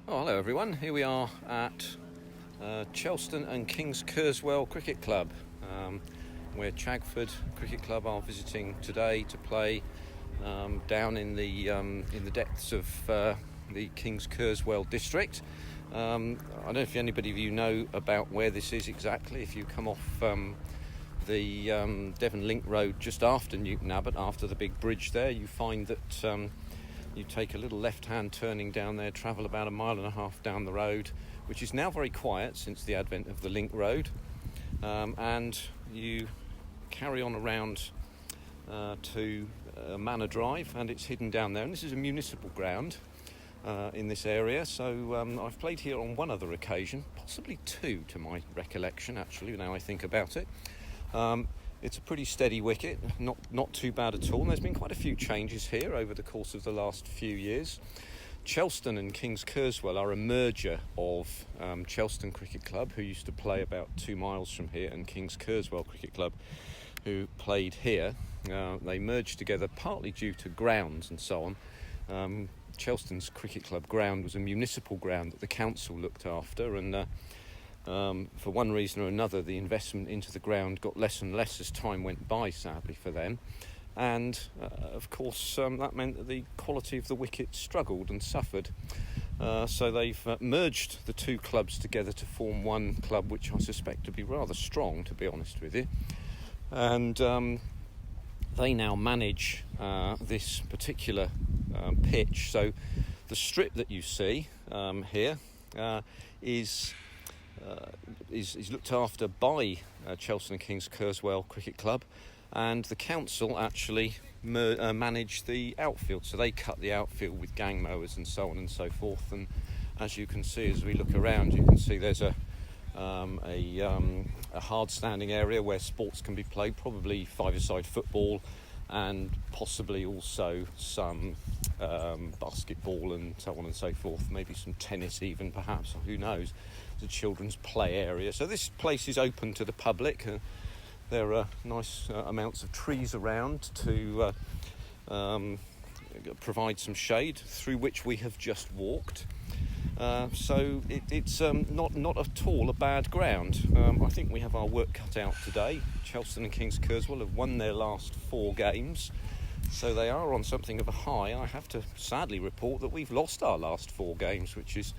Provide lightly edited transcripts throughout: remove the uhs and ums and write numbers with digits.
Oh, hello everyone. Here we are at Chelston and Kingskerswell Cricket Club, where Chagford Cricket Club are visiting today to play down in the depths of the Kingskerswell district. I don't know if anybody of you know about where this is exactly. If you come off the Devon Link Road just after Newton Abbot, after the big bridge there, you find that you take a little left-hand turning down there, travel about 1.5 miles down the road, which is now very quiet since the advent of the Link Road, and you carry on around to Manor Drive, and it's hidden down there. And this is a municipal ground in this area, so I've played here on one other occasion, possibly two to my recollection actually, now I think about it. It's a pretty steady wicket, not too bad at all. And there's been quite a few changes here over the course of the last few years. Chelston and Kingskerswell are a merger of Chelston Cricket Club, who used to play about 2 miles from here, and Kingskerswell Cricket Club, who played here. They merged together partly due to grounds and so on. Chelston's Cricket Club ground was a municipal ground that the council looked after, and for one reason or another, the investment into the ground got less and less as time went by, sadly for them. And of course, that meant that the quality of the wicket struggled and suffered. So they've merged the two clubs together to form one club, which I suspect to be rather strong, to be honest with you. And they now manage this particular pitch. So the strip that you see here is looked after by Chelston and Kingskerswell Cricket Club, and the council actually manage the outfield. So they cut the outfield with gang mowers and so on and so forth. And as you can see, as we look around, you can see there's a hard standing area where sports can be played, probably five-a-side football, and possibly also some basketball and so on and so forth, maybe some tennis even, perhaps, who knows. It's a children's play area. So this place is open to the public. There are nice amounts of trees around to provide some shade, through which we have just walked. So it's not at all a bad ground. I think we have our work cut out today. Chelston and Kingskerswell have won their last 4 games, so they are on something of a high. I have to sadly report that we've lost our last 4 games, which is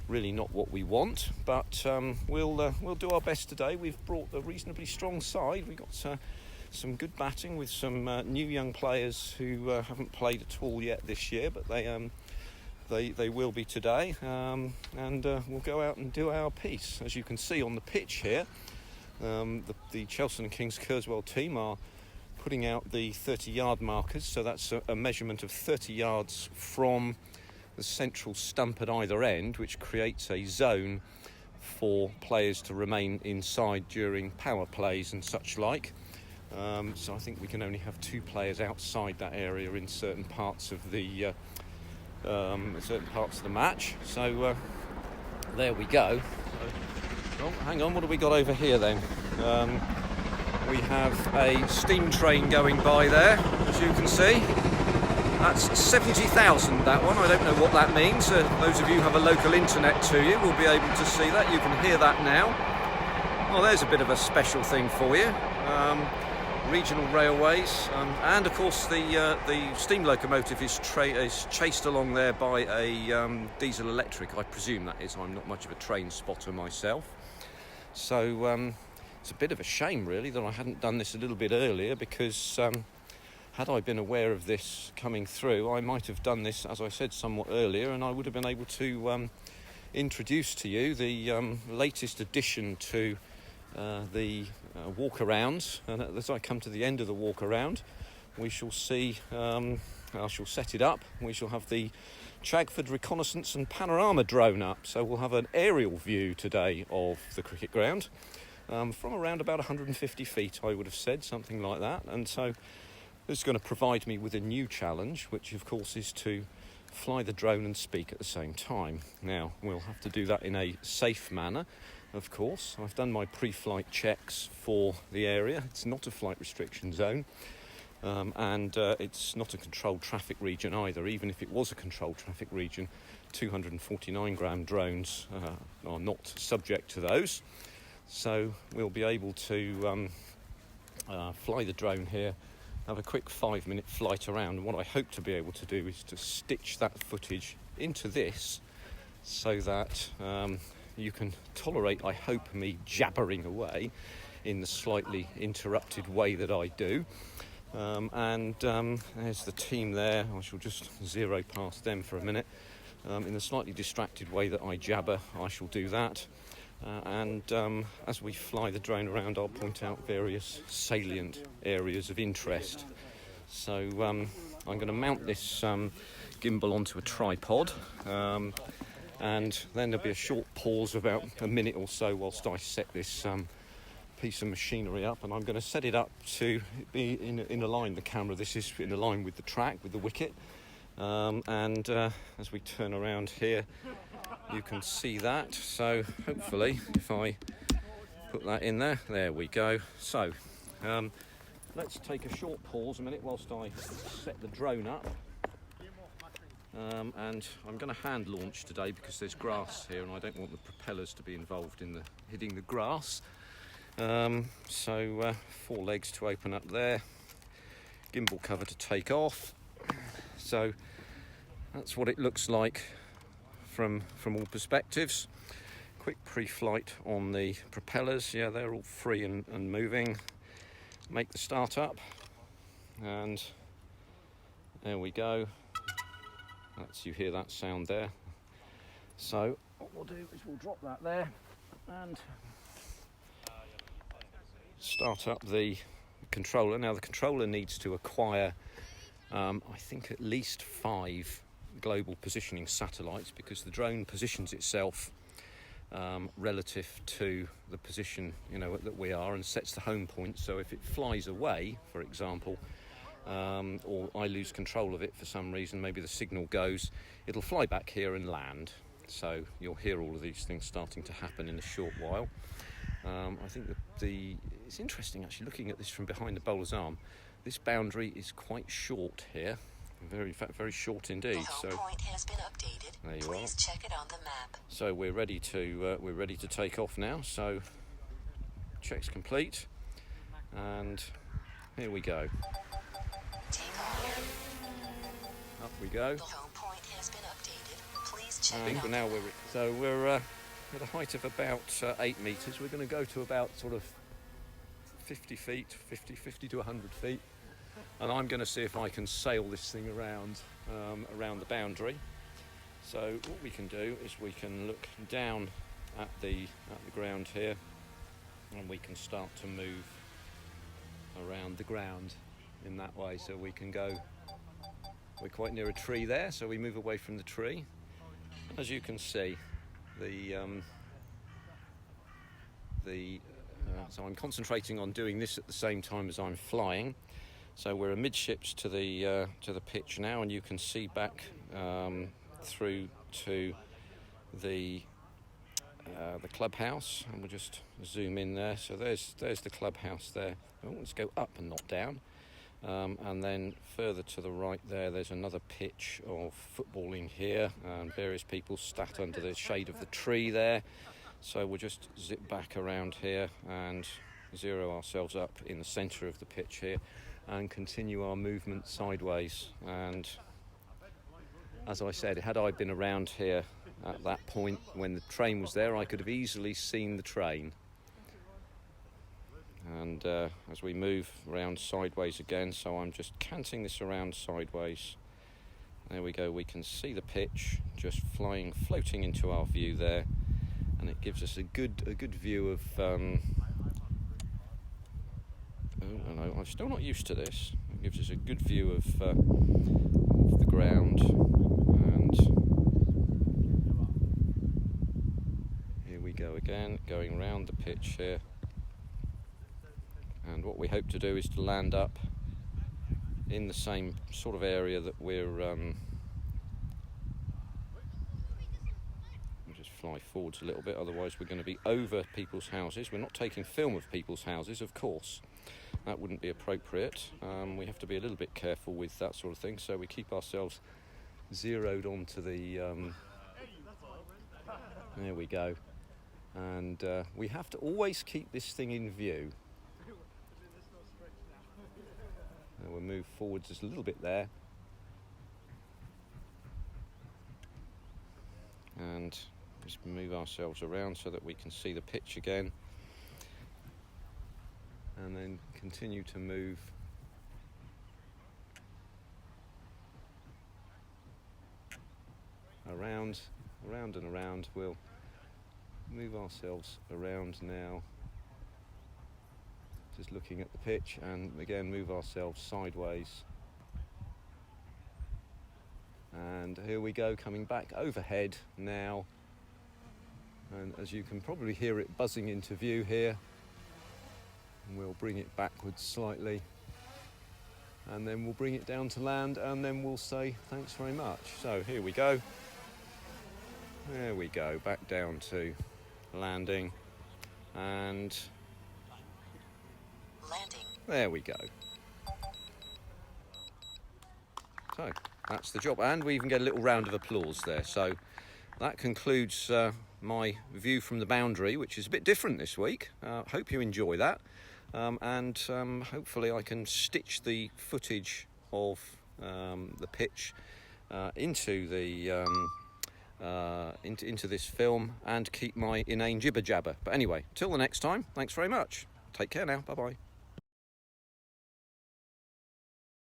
really not what we want, but we'll do our best today. We've brought a reasonably strong side. We've got some good batting with some new young players who haven't played at all yet this year, but they will be today, and we'll go out and do our piece. As you can see on the pitch here, the Chelston and Kingskerswell team are putting out the 30-yard markers, so that's a measurement of 30 yards from the central stump at either end, which creates a zone for players to remain inside during power plays and such like. So I think we can only have 2 players outside that area in certain parts of the match. So there we go. Oh, hang on, what have we got over here then? We have a steam train going by there, as you can see. That's 70,000, that one. I don't know what that means. Those of you who have a local internet to you will be able to see that. You can hear that now. Well, there's a bit of a special thing for you. Regional railways, and of course the steam locomotive is chased along there by a diesel electric, I presume that is. I'm not much of a train spotter myself. So it's a bit of a shame really that I hadn't done this a little bit earlier, because had I been aware of this coming through, I might have done this, as I said, somewhat earlier, and I would have been able to introduce to you the latest addition to the walk around. And as I come to the end of the walk around, we shall see, I shall set it up. We shall have the Chagford Reconnaissance and Panorama drone up, so we'll have an aerial view today of the cricket ground from around about 150 feet, I would have said, something like that. And so this is going to provide me with a new challenge, which of course is to fly the drone and speak at the same time. Now, we'll have to do that in a safe manner, of course. I've done my pre-flight checks for the area. It's not a flight restriction zone. and it's not a controlled traffic region either. Even if it was a controlled traffic region, 249 gram drones are not subject to those. So we'll be able to fly the drone here, have a quick 5-minute flight around, and what I hope to be able to do is to stitch that footage into this so that you can tolerate, I hope, me jabbering away in the slightly interrupted way that I do. There's the team there. I shall just zero past them for a minute. In the slightly distracted way that I jabber, I shall do that. As we fly the drone around, I'll point out various salient areas of interest. So I'm going to mount this gimbal onto a tripod, and then there'll be a short pause, about a minute or so, whilst I set this piece of machinery up, and I'm going to set it up to be in a line. The camera, this is in a line with the track, with the wicket, as we turn around here, you can see that. So hopefully, if I put that in there we go. So let's take a short pause a minute whilst I set the drone up. And I'm going to hand launch today because there's grass here and I don't want the propellers to be involved in hitting the grass. So 4 legs to open up there, gimbal cover to take off. So that's what it looks like from all perspectives. Quick pre-flight on the propellers. Yeah, they're all free and moving. Make the start up, and there we go. You hear that sound there. So what we'll do is we'll drop that there and start up the controller. Now the controller needs to acquire I think at least 5 global positioning satellites, because the drone positions itself relative to the position that we are, and sets the home point. So if it flies away, for example, or I lose control of it for some reason, maybe the signal goes, it'll fly back here and land. So you'll hear all of these things starting to happen in a short while. I think it's interesting actually looking at this from behind the bowler's arm. This boundary is quite short here, in fact very short indeed. The home point has been updated. There you Please are. check it on the map. So we're ready to take off now. So check's complete, and here we go. Take off. Up we go. The home point has been updated. Please check I think it on now we're at a height of about 8 metres. We're going to go to about sort of 50 to 100 feet, and I'm going to see if I can sail this thing around the boundary. So what we can do is we can look down at the ground here, and we can start to move around the ground in that way. So we can go, we're quite near a tree there, so we move away from the tree. As you can see, so I'm concentrating on doing this at the same time as I'm flying. So we're amidships to the pitch now, and you can see back through to the clubhouse, and we'll just zoom in there. So there's the clubhouse there. Oh, let's go up and not down. And then further to the right there's another pitch of footballing here, and various people sat under the shade of the tree there. So we'll just zip back around here and zero ourselves up in the centre of the pitch here and continue our movement sideways. And as I said, had I been around here at that point when the train was there, I could have easily seen the train. And as we move around sideways again, so I'm just canting this around sideways. There we go, we can see the pitch just floating into our view there, and it gives us a good view of I'm still not used to this. It gives us a good view of the ground, and here we go again, going round the pitch here. And what we hope to do is to land up in the same sort of area that we'll just fly forwards a little bit, otherwise we're going to be over people's houses. We're not taking film of people's houses, of course, that wouldn't be appropriate. We have to be a little bit careful with that sort of thing, so we keep ourselves zeroed onto the there we go, and we have to always keep this thing in view. And we'll move forwards just a little bit there, and just move ourselves around so that we can see the pitch again, and then continue to move around and around. We'll move ourselves around now, just looking at the pitch, and again move ourselves sideways. And here we go, coming back overhead now, and as you can probably hear it buzzing into view here, and we'll bring it backwards slightly, and then we'll bring it down to land, and then we'll say thanks very much. So here we go, there we go, back down to landing, and Landing. there we go. So that's the job, and we even get a little round of applause there. So that concludes my view from the boundary, which is a bit different this week. Hope you enjoy that, and hopefully I can stitch the footage of the pitch into the into this film and keep my inane jibber jabber. But anyway, till the next time, thanks very much. Take care now. Bye bye.